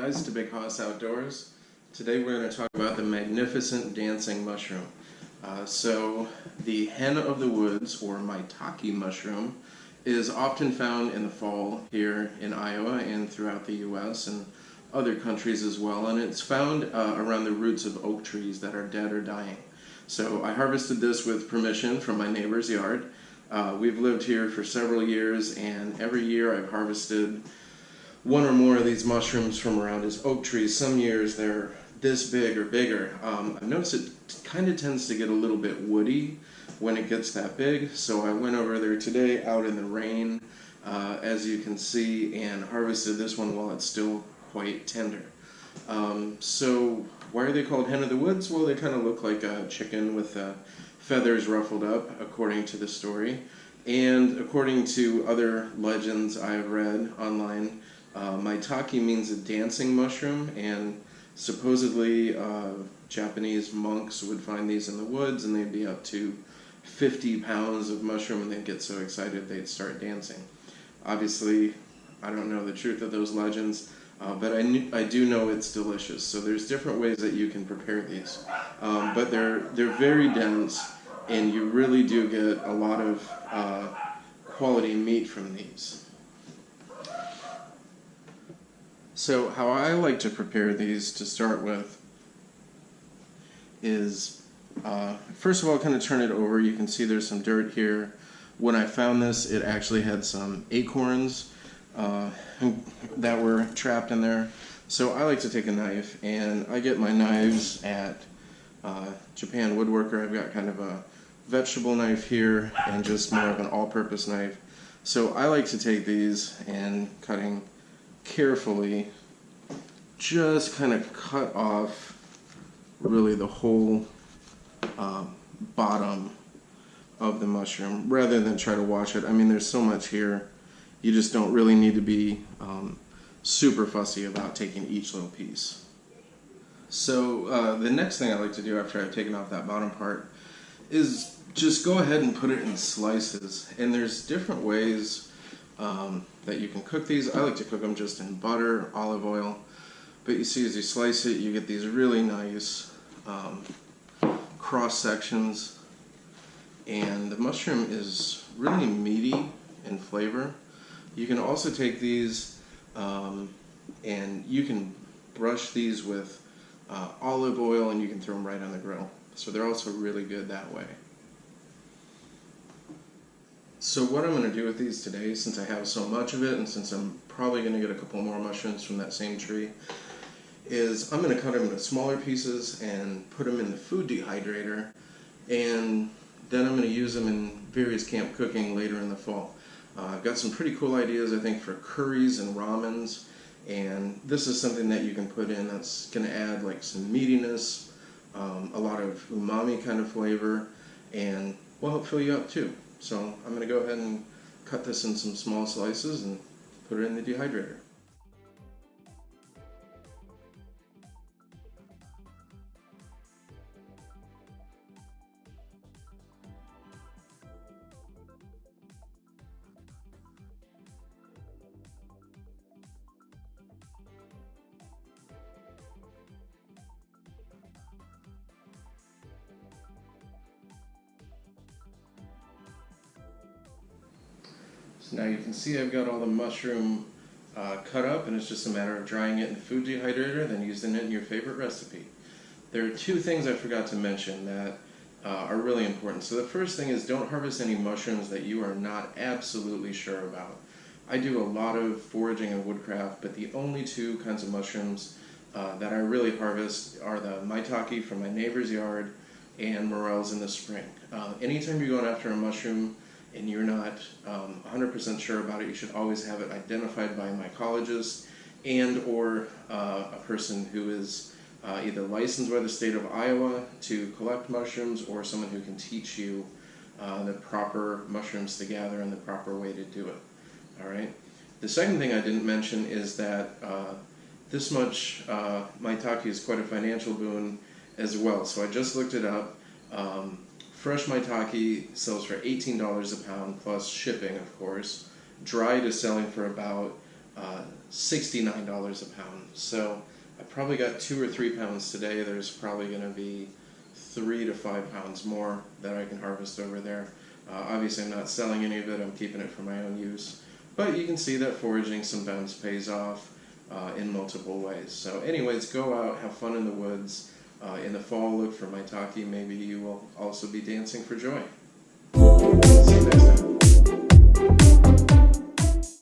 guys to Big Hoss Outdoors. Today we're going to talk about the magnificent dancing mushroom. So the hen of the woods, or Maitake mushroom, is often found in the fall here in Iowa and throughout the U.S. and other countries as well, and it's found around the roots of oak trees that are dead or dying. So I harvested this with permission from my neighbor's yard. We've lived here for several years, and every year I've harvested one or more of these mushrooms from around his oak trees. Some years they're this big or bigger. I've noticed it kind of tends to get a little bit woody when it gets that big, so I went over there today out in the rain, as you can see, and harvested this one while it's still quite tender. So why are they called hen of the woods? Well, they kind of look like a chicken with feathers ruffled up, according to the story. And according to other legends I've read online, Maitake means a dancing mushroom, and supposedly Japanese monks would find these in the woods and they'd be up to 50 pounds of mushroom and they'd get so excited they'd start dancing. Obviously, I don't know the truth of those legends, but I do know it's delicious. So there's different ways that you can prepare these, but they're very dense, and you really do get a lot of quality meat from these. So how I like to prepare these to start with is, first of all, kind of turn it over. You can see there's some dirt here. When I found this, it actually had some acorns that were trapped in there. So I like to take a knife, and I get my knives at Japan Woodworker. I've got kind of a vegetable knife here and just more of an all-purpose knife. So I like to take these and cutting carefully, just kind of cut off really the whole bottom of the mushroom rather than try to wash it. I mean, there's so much here, you just don't really need to be super fussy about taking each little piece. So the next thing I like to do after I've taken off that bottom part is just go ahead and put it in slices. And there's different ways that you can cook these. I like to cook them just in butter, olive oil, but you see as you slice it, you get these really nice cross sections, and the mushroom is really meaty in flavor. You can also take these and you can brush these with olive oil, and you can throw them right on the grill. So they're also really good that way. So what I'm going to do with these today, since I have so much of it, and since I'm probably going to get a couple more mushrooms from that same tree, is I'm going to cut them into smaller pieces and put them in the food dehydrator, and then I'm going to use them in various camp cooking later in the fall. I've got some pretty cool ideas, I think, for curries and ramens, and this is something that you can put in that's going to add like some meatiness, a lot of umami kind of flavor, and will help fill you up too. So I'm going to go ahead and cut this in some small slices and put it in the dehydrator. So now you can see I've got all the mushroom cut up, and it's just a matter of drying it in the food dehydrator, then using it in your favorite recipe. There are two things I forgot to mention that are really important. So the first thing is, don't harvest any mushrooms that you are not absolutely sure about. I do a lot of foraging and woodcraft, but the only two kinds of mushrooms that I really harvest are the Maitake from my neighbor's yard and morels in the spring. Anytime you're going after a mushroom and you're not 100% sure about it, you should always have it identified by a mycologist and or a person who is either licensed by the state of Iowa to collect mushrooms, or someone who can teach you the proper mushrooms to gather and the proper way to do it. All right. The second thing I didn't mention is that this much Maitake is quite a financial boon as well. So I just looked it up. Fresh Maitake sells for $18 a pound plus shipping, of course. Dried is selling for about $69 a pound. So I probably got 2 or 3 pounds today. There's probably going to be 3 to 5 pounds more that I can harvest over there. Obviously I'm not selling any of it, I'm keeping it for my own use. But you can see that foraging sometimes pays off in multiple ways. So anyways, go out, have fun in the woods. In the fall, look for Maitake. Maybe you will also be dancing for joy.